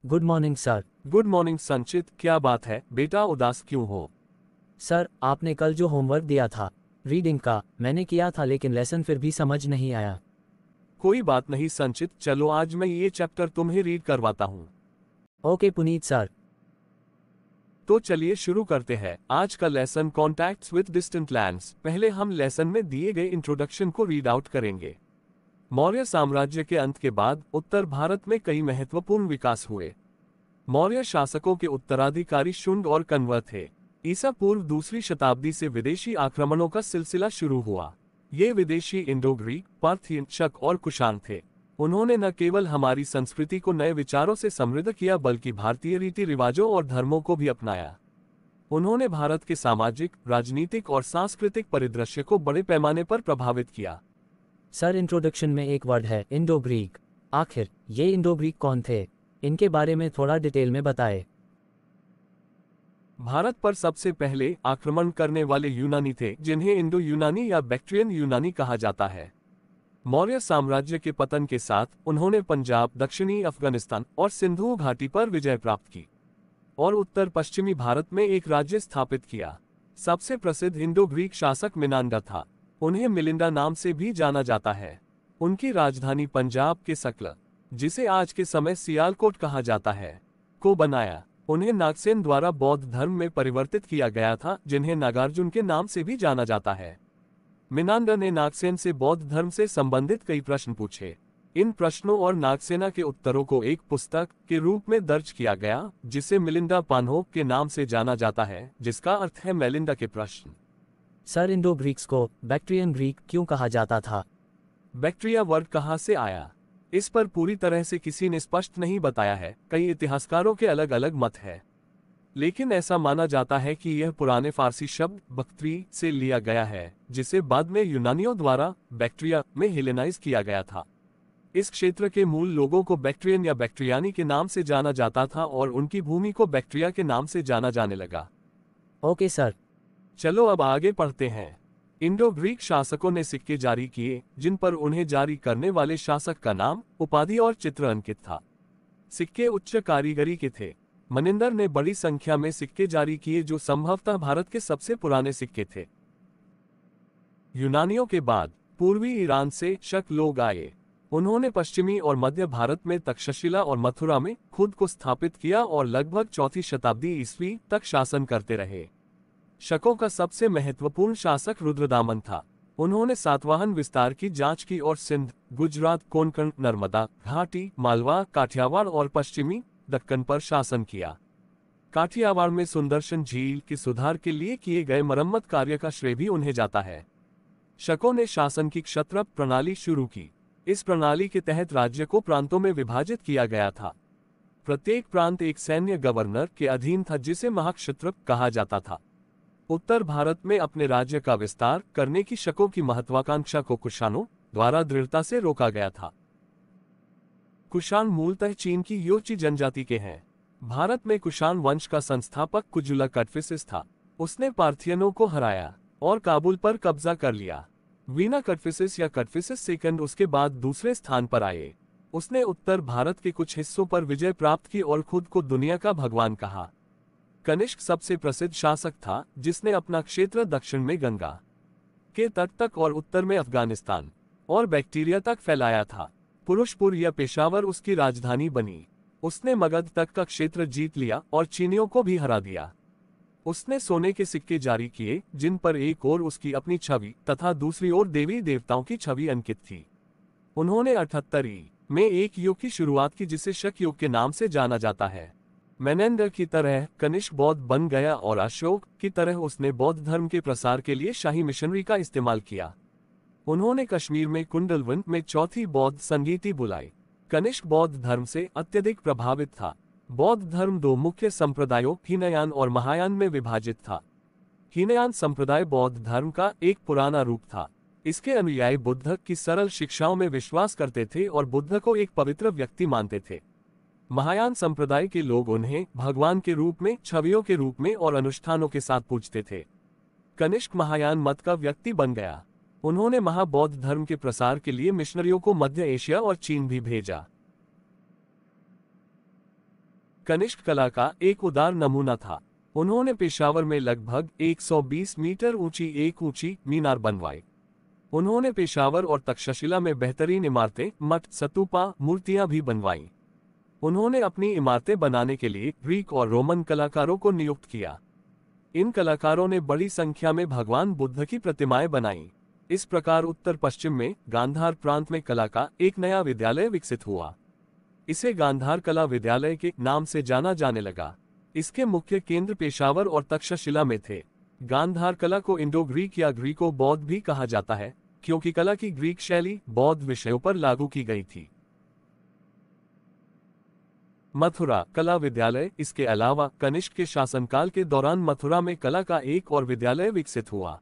Good morning sir. Good morning संचित, क्या बात है बेटा, उदास क्यों हो? सर, आपने कल जो होमवर्क दिया था रीडिंग का, मैंने किया था लेकिन लेसन फिर भी समझ नहीं आया। कोई बात नहीं संचित, चलो आज मैं ये चैप्टर तुम्हें रीड करवाता हूँ। Okay Puneet sir. तो चलिए शुरू करते हैं आज का lesson contacts with distant lands. पहले हम लेसन में दिए गए इंट्रोडक्शन को रीड आउट करेंगे। मौर्य साम्राज्य के अंत के बाद उत्तर भारत में कई महत्वपूर्ण विकास हुए। मौर्य शासकों के उत्तराधिकारी शुंग और कण्व थे। ईसा पूर्व दूसरी शताब्दी से विदेशी आक्रमणों का सिलसिला शुरू हुआ। ये विदेशी इंडो ग्रीक, पार्थियन, शक और कुषाण थे। उन्होंने न केवल हमारी संस्कृति को नए विचारों से समृद्ध किया बल्कि भारतीय रीति रिवाजों और धर्मों को भी अपनाया। उन्होंने भारत के सामाजिक, राजनीतिक और सांस्कृतिक परिदृश्य को बड़े पैमाने पर प्रभावित किया। सर, इंट्रोडक्शन में एक वर्ड है इंडो ग्रीक। आखिर ये इंडो ग्रीक कौन थे? इनके बारे में थोड़ा डिटेल में बताएं। भारत पर सबसे पहले आक्रमण करने वाले यूनानी थे, जिन्हें इंडो यूनानी या बैक्ट्रियन यूनानी कहा जाता है। मौर्य साम्राज्य के पतन के साथ उन्होंने पंजाब, दक्षिणी अफगानिस्तान और सिंधु घाटी पर विजय प्राप्त की और उत्तर पश्चिमी भारत में एक राज्य स्थापित किया। सबसे प्रसिद्ध इंडो ग्रीक शासक मिनांडर था। उन्हें मिलिंडा नाम से भी जाना जाता है। उनकी राजधानी पंजाब के सकल, जिसे आज के समय सियालकोट कहा जाता है, को बनाया। उन्हें नागसेन द्वारा बौद्ध धर्म में परिवर्तित किया गया था, जिन्हें नागार्जुन के नाम से भी जाना जाता है। मिनांडर ने नागसेन से बौद्ध धर्म से संबंधित कई प्रश्न पूछे। इन प्रश्नों और नागसेना के उत्तरों को एक पुस्तक के रूप में दर्ज किया गया, जिसे मिलिंडा पान्होक के नाम से जाना जाता है, जिसका अर्थ है मेलिंडा के प्रश्न। सर, इंडो ग्रीक्स को बैक्ट्रियन ग्रीक क्यों कहा जाता था? बैक्ट्रिया वर्ड कहाँ से आया, इस पर पूरी तरह से किसी ने स्पष्ट नहीं बताया है। कई इतिहासकारों के अलग अलग मत है, लेकिन ऐसा माना जाता है कि यह पुराने फारसी शब्द बक्त्री से लिया गया है, जिसे बाद में यूनानियों द्वारा बैक्ट्रिया में हेलेनाइज किया गया था। इस क्षेत्र के मूल लोगों को बैक्ट्रियन या बैक्ट्रियानी के नाम से जाना जाता था और उनकी भूमि को बैक्ट्रिया के नाम से जाना जाने लगा। Okay sir. चलो अब आगे पढ़ते हैं। इंडो ग्रीक शासकों ने सिक्के जारी किए, जिन पर उन्हें जारी करने वाले शासक का नाम, उपाधि और चित्र अंकित था। सिक्के उच्च कारीगरी के थे। मनिंदर ने बड़ी संख्या में सिक्के जारी किए, जो संभवतः भारत के सबसे पुराने सिक्के थे। यूनानियों के बाद पूर्वी ईरान से शक लोग आए। उन्होंने पश्चिमी और मध्य भारत में तक्षशिला और मथुरा में खुद को स्थापित किया और लगभग चौथी शताब्दी ईस्वी तक शासन करते रहे। शकों का सबसे महत्वपूर्ण शासक रुद्रदामन था। उन्होंने सातवाहन विस्तार की जांच की और सिंध, गुजरात, कोंकण, नर्मदा घाटी, मालवा, काठियावाड़ और पश्चिमी दक्कन पर शासन किया। काठियावाड़ में सुंदरशन झील के सुधार के लिए किए गए मरम्मत कार्य का श्रेय भी उन्हें जाता है। शकों ने शासन की क्षत्रप प्रणाली शुरू की। इस प्रणाली के तहत राज्य को प्रांतों में विभाजित किया गया था। प्रत्येक प्रांत एक सैन्य गवर्नर के अधीन था, जिसे महाक्षत्रप कहा जाता था। उत्तर भारत में अपने राज्य का विस्तार करने की शकों की महत्वाकांक्षा को कुषाणों द्वारा दृढ़ता से रोका गया था। कुषाण मूलतः चीन की योची जनजाति के हैं। भारत में कुषाण वंश का संस्थापक कुजुला कटफिसिस था। उसने पार्थियनों को हराया और काबुल पर कब्जा कर लिया। वीना कटफिसिस या कटफिसिस सेकंड उसके बाद दूसरे स्थान पर आए। उसने उत्तर भारत के कुछ हिस्सों पर विजय प्राप्त की और खुद को दुनिया का भगवान कहा। कनिष्क सबसे प्रसिद्ध शासक था, जिसने अपना क्षेत्र दक्षिण में गंगा के तट तक और उत्तर में अफगानिस्तान और बैक्टीरिया तक फैलाया था। पुरुषपुर या पेशावर उसकी राजधानी बनी। उसने मगध तक का क्षेत्र जीत लिया और चीनियों को भी हरा दिया। उसने सोने के सिक्के जारी किए, जिन पर एक ओर उसकी अपनी छवि तथा दूसरी ओर देवी देवताओं की छवि अंकित थी। उन्होंने 78 में एक युग की शुरुआत की, जिसे शक युग के नाम से जाना जाता है। मेनेंडर की तरह कनिष्क बौद्ध बन गया और अशोक की तरह उसने बौद्ध धर्म के प्रसार के लिए शाही मिशनरी का इस्तेमाल किया। उन्होंने कश्मीर में कुंडलवन में चौथी बौद्ध संगीति बुलाई। कनिष्क बौद्ध धर्म से अत्यधिक प्रभावित था। बौद्ध धर्म दो मुख्य संप्रदायों हीनयान और महायान में विभाजित था। हीनयान संप्रदाय बौद्ध धर्म का एक पुराना रूप था। इसके अनुयायी बुद्ध की सरल शिक्षाओं में विश्वास करते थे और बुद्ध को एक पवित्र व्यक्ति मानते थे। महायान संप्रदाय के लोग उन्हें भगवान के रूप में, छवियों के रूप में और अनुष्ठानों के साथ पूजते थे। कनिष्क महायान मत का व्यक्ति बन गया। उन्होंने महाबौद्ध धर्म के प्रसार के लिए मिशनरियों को मध्य एशिया और चीन भी भेजा। कनिष्क कला का एक उदार नमूना था। उन्होंने पेशावर में लगभग 120 मीटर ऊंची एक ऊंची मीनार बनवाई। उन्होंने पेशावर और तक्षशिला में बेहतरीन इमारतें, मठ, स्तूपा, मूर्तियां भी बनवाईं। उन्होंने अपनी इमारतें बनाने के लिए ग्रीक और रोमन कलाकारों को नियुक्त किया। इन कलाकारों ने बड़ी संख्या में भगवान बुद्ध की प्रतिमाएं बनाईं। इस प्रकार उत्तर पश्चिम में गांधार प्रांत में कला का एक नया विद्यालय विकसित हुआ। इसे गांधार कला विद्यालय के नाम से जाना जाने लगा। इसके मुख्य केंद्र पेशावर और तक्षशिला में थे। गांधार कला को इंडो ग्रीक या ग्रीको बौद्ध भी कहा जाता है, क्योंकि कला की ग्रीक शैली बौद्ध विषयों पर लागू की गई थी। मथुरा कला विद्यालय। इसके अलावा कनिष्क के शासनकाल के दौरान मथुरा में कला का एक और विद्यालय विकसित हुआ।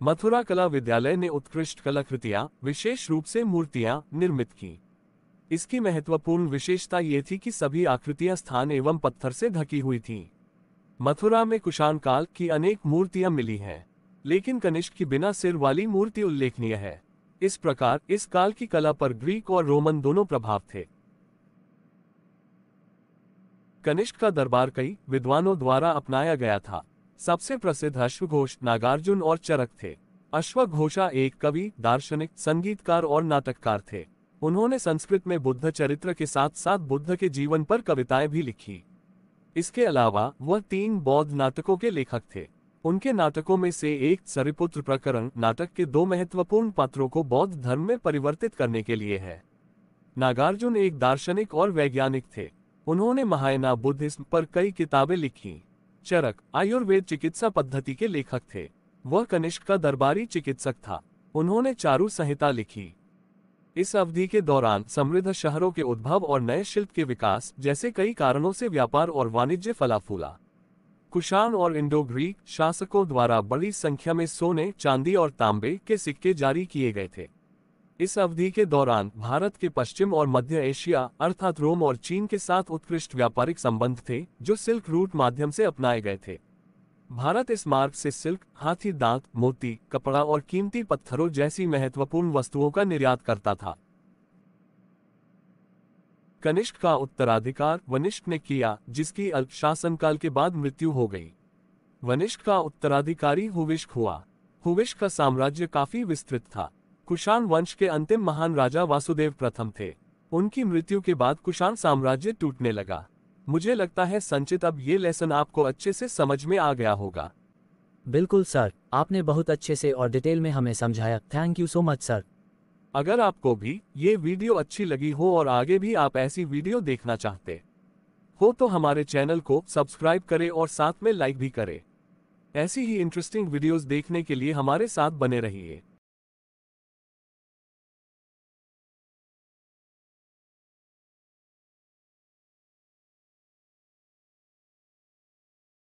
मथुरा कला विद्यालय ने उत्कृष्ट कलाकृतियां, विशेष रूप से मूर्तियां, निर्मित की। इसकी महत्वपूर्ण विशेषता ये थी कि सभी आकृतियां स्थान एवं पत्थर से ढकी हुई थीं। मथुरा में कुषाण काल की अनेक मूर्तियां मिली हैं, लेकिन कनिष्क की बिना सिर वाली मूर्ति उल्लेखनीय है। इस प्रकार इस काल की कला पर ग्रीक और रोमन दोनों प्रभाव थे। कनिष्क का दरबार कई विद्वानों द्वारा अपनाया गया था। सबसे प्रसिद्ध अश्वघोष, नागार्जुन और चरक थे। अश्वघोषा एक कवि, दार्शनिक, संगीतकार और नाटककार थे। उन्होंने संस्कृत में बुद्ध चरित्र के साथ साथ बुद्ध के जीवन पर कविताएं भी लिखी। इसके अलावा वह 3 बौद्ध नाटकों के लेखक थे। उनके नाटकों में से एक सरिपुत्र प्रकरण नाटक के 2 महत्वपूर्ण पात्रों को बौद्ध धर्म में परिवर्तित करने के लिए है। नागार्जुन एक दार्शनिक और वैज्ञानिक थे। उन्होंने महायाना बुद्धिज्म पर कई किताबें लिखीं। चरक आयुर्वेद चिकित्सा पद्धति के लेखक थे। वह कनिष्क का दरबारी चिकित्सक था। उन्होंने चारु संहिता लिखी। इस अवधि के दौरान समृद्ध शहरों के उद्भव और नए शिल्प के विकास जैसे कई कारणों से व्यापार और वाणिज्य फला फूला। कुषाण और इंडो ग्रीक शासकों द्वारा बड़ी संख्या में सोने, चांदी और तांबे के सिक्के जारी किए गए थे। इस अवधि के दौरान भारत के पश्चिम और मध्य एशिया अर्थात रोम और चीन के साथ उत्कृष्ट व्यापारिक संबंध थे, जो सिल्क रूट माध्यम से अपनाए गए थे। भारत इस मार्ग से सिल्क, हाथी दांत, मोती, कपड़ा और कीमती पत्थरों जैसी महत्वपूर्ण वस्तुओं का निर्यात करता था। कनिष्क का उत्तराधिकार वनिष्क ने किया, जिसकी अल्प शासनकाल के बाद मृत्यु हो गई। वनिष्क का उत्तराधिकारी हुविष्क हुआ। हुविष्क का साम्राज्य काफी विस्तृत था। कुषाण वंश के अंतिम महान राजा वासुदेव प्रथम थे। उनकी मृत्यु के बाद कुषाण साम्राज्य टूटने लगा। मुझे लगता है संचित अब ये लेसन आपको अच्छे से समझ में आ गया होगा। बिल्कुल सर, आपने बहुत अच्छे से और डिटेल में हमें समझाया। Thank you so much sir. अगर आपको भी ये वीडियो अच्छी लगी हो और आगे भी आप ऐसी वीडियो देखना चाहते हो तो हमारे चैनल को सब्सक्राइब करें और साथ में लाइक भी करें। ऐसी ही इंटरेस्टिंग वीडियोस देखने के लिए हमारे साथ बने रहिए।